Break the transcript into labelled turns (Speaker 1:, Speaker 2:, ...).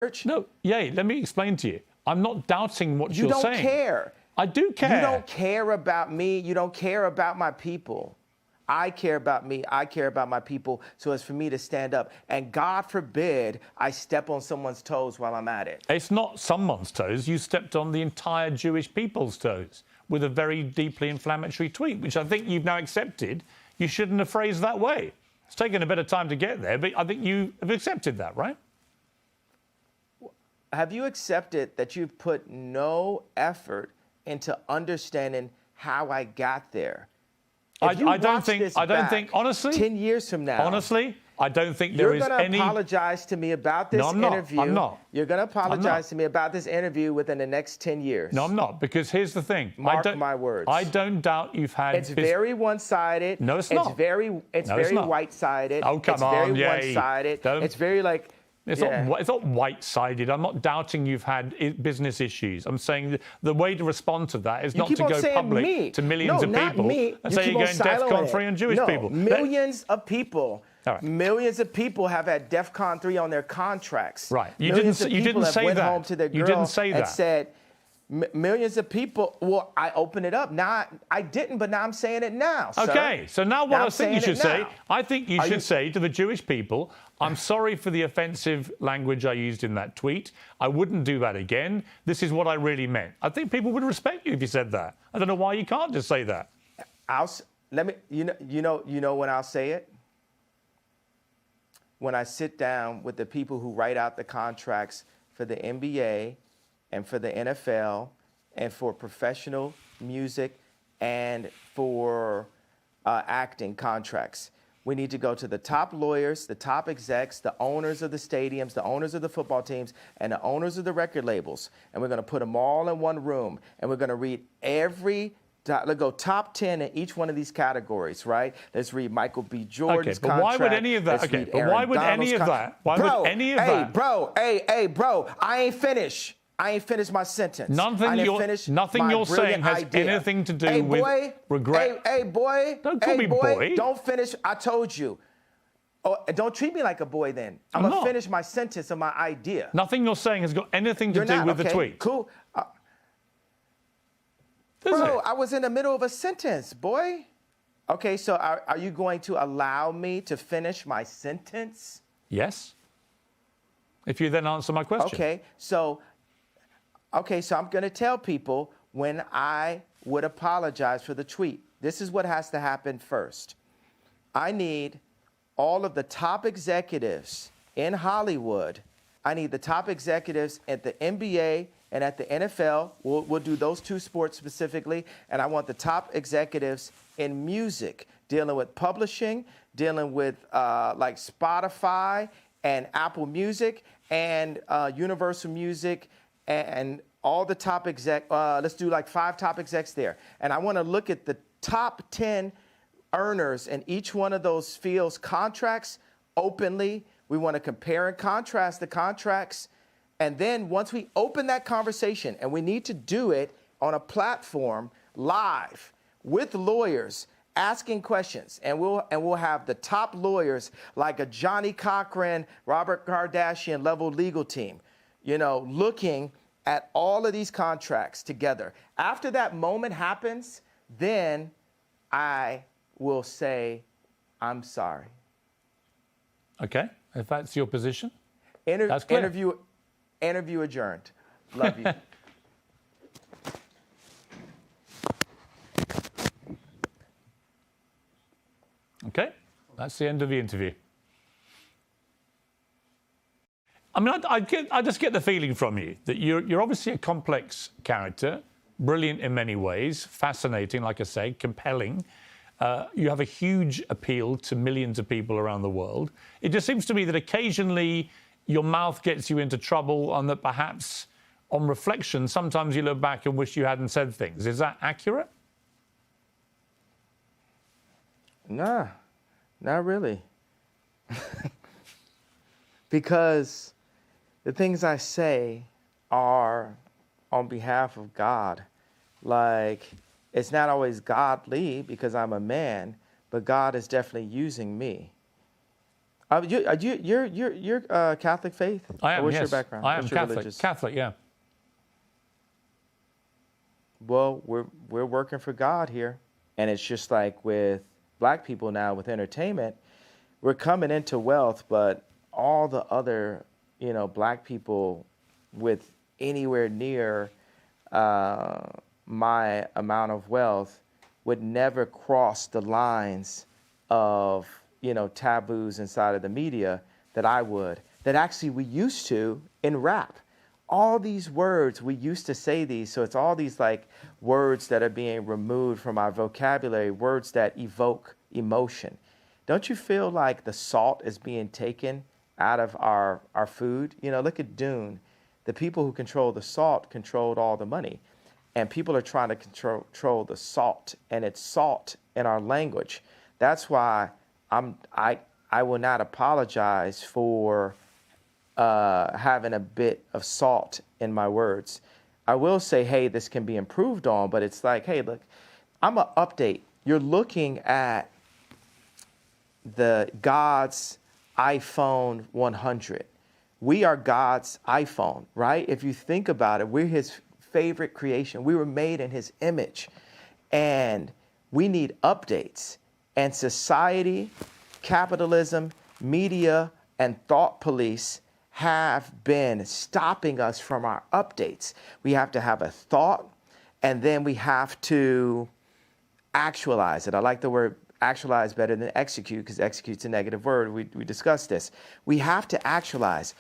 Speaker 1: church?
Speaker 2: No, Ye, let me explain to you. I'm not doubting what you're saying.
Speaker 1: You don't care.
Speaker 2: I do care.
Speaker 1: You don't care about me. You don't care about my people. I care about me. I care about my people. So it's for me to stand up. And God forbid I step on someone's toes while I'm at it.
Speaker 2: It's not someone's toes. You stepped on the entire Jewish people's toes with a very deeply inflammatory tweet, which I think you've now accepted. You shouldn't have phrased that way. It's taken a bit of time to get there, but I think you have accepted that, right?
Speaker 1: Have you accepted that you've put no effort into understanding how I got there?
Speaker 2: I don't think, honestly,
Speaker 1: 10 years from now,
Speaker 2: honestly, I don't think there is any...
Speaker 1: You're going to apologize to me about this interview.
Speaker 2: No, I'm not.
Speaker 1: You're going to apologize to me about this interview within the next 10 years.
Speaker 2: No, I'm not, because here's the thing.
Speaker 1: Mark my words.
Speaker 2: I don't doubt you've had...
Speaker 1: It's very one-sided.
Speaker 2: No, it's not.
Speaker 1: It's very white-sided.
Speaker 2: Oh, come on,
Speaker 1: It's very one-sided. It's very like...
Speaker 2: It's not white-sided. I'm not doubting you've had business issues. I'm saying the way to respond to that is not to go public to millions of people and say you're going DEFCON 3 on Jewish people.
Speaker 1: Millions of people. Right. Millions of people have had DEFCON 3 on their contracts.
Speaker 2: Right. You didn't say that.
Speaker 1: Home to their girl
Speaker 2: you didn't say that.
Speaker 1: And said, millions of people. Well, I opened it up. Now I didn't, but now I'm saying it now.
Speaker 2: Okay.
Speaker 1: Sir.
Speaker 2: So now what I think you should say,
Speaker 1: I
Speaker 2: think you should say to the Jewish people, I'm sorry for the offensive language I used in that tweet. I wouldn't do that again. This is what I really meant. I think people would respect you if you said that. I don't know why you can't just say that.
Speaker 1: You know when I'll say it? When I sit down with the people who write out the contracts for the NBA and for the NFL and for professional music and for acting contracts. We need to go to the top lawyers, the top execs, the owners of the stadiums, the owners of the football teams, and the owners of the record labels. And we're going to put them all in one room. And we're going to read let's go top 10 in each one of these categories, right? Let's read Michael B. Jordan's contract.
Speaker 2: Why would any of that?
Speaker 1: Hey, bro, I ain't finished. I ain't finished my sentence.
Speaker 2: Nothing you're saying has anything to do with regret.
Speaker 1: Hey, boy.
Speaker 2: Don't call me boy.
Speaker 1: Don't finish. I told you. Oh, don't treat me like a boy then. I'm going to finish my sentence of my idea.
Speaker 2: Nothing you're saying has got anything to do with the tweet.
Speaker 1: Cool. Bro, I was in the middle of a sentence, boy. Okay, so are you going to allow me to finish my sentence?
Speaker 2: Yes. If you then answer my question.
Speaker 1: Okay, so I'm going to tell people when I would apologize for the tweet. This is what has to happen first. I need all of the top executives in Hollywood. I need the top executives at the NBA and at the NFL. We'll do those two sports specifically. And I want the top executives in music, dealing with publishing, dealing with like Spotify and Apple Music and Universal Music and all the top let's do like 5 top execs there. And I want to look at the top 10 earners in each one of those fields' contracts openly. We want to compare and contrast the contracts. And then once we open that conversation, and we need to do it on a platform live with lawyers asking questions, and we'll have the top lawyers like a Johnny Cochran, Robert Kardashian level legal team, looking at all of these contracts together. After that moment happens, then I will say, I'm sorry.
Speaker 2: Okay, if that's your position,
Speaker 1: that's clear. Interview adjourned. Love you.
Speaker 2: Okay, that's the end of the interview. I mean, I just get the feeling from you that you're obviously a complex character, brilliant in many ways, fascinating, like I say, compelling. You have a huge appeal to millions of people around the world. It just seems to me that occasionally your mouth gets you into trouble and that perhaps on reflection, sometimes you look back and wish you hadn't said things. Is that accurate?
Speaker 1: Nah, not really. Because the things I say are on behalf of God. Like, it's not always godly because I'm a man, but God is definitely using me. You're Catholic faith?
Speaker 2: I am,
Speaker 1: Or what's
Speaker 2: yes.
Speaker 1: your background?
Speaker 2: I am
Speaker 1: What's your
Speaker 2: Catholic.
Speaker 1: religious?
Speaker 2: Catholic, yeah.
Speaker 1: Well, we're working for God here, and it's just like with black people now with entertainment, we're coming into wealth, but all the other black people with anywhere near my amount of wealth would never cross the lines of taboos inside of the media that I would, that actually we used to in rap. All these words, we used to say these, so it's all these like words that are being removed from our vocabulary, words that evoke emotion. Don't you feel like the salt is being taken out of our food? Look at Dune. The people who control the salt controlled all the money. And people are trying to control the salt, and it's salt in our language. That's why I will not apologize for having a bit of salt in my words. I will say, hey, this can be improved on, but it's like, hey, look, I'm going to update. You're looking at the God's iPhone 100. We are God's iPhone, right? If you think about it, we're his favorite creation. We were made in his image, and we need updates. And society, capitalism, media, and thought police have been stopping us from our updates. We have to have a thought, and then we have to actualize it. I like the word actualize better than execute, because execute's a negative word. We discussed this. We have to actualize.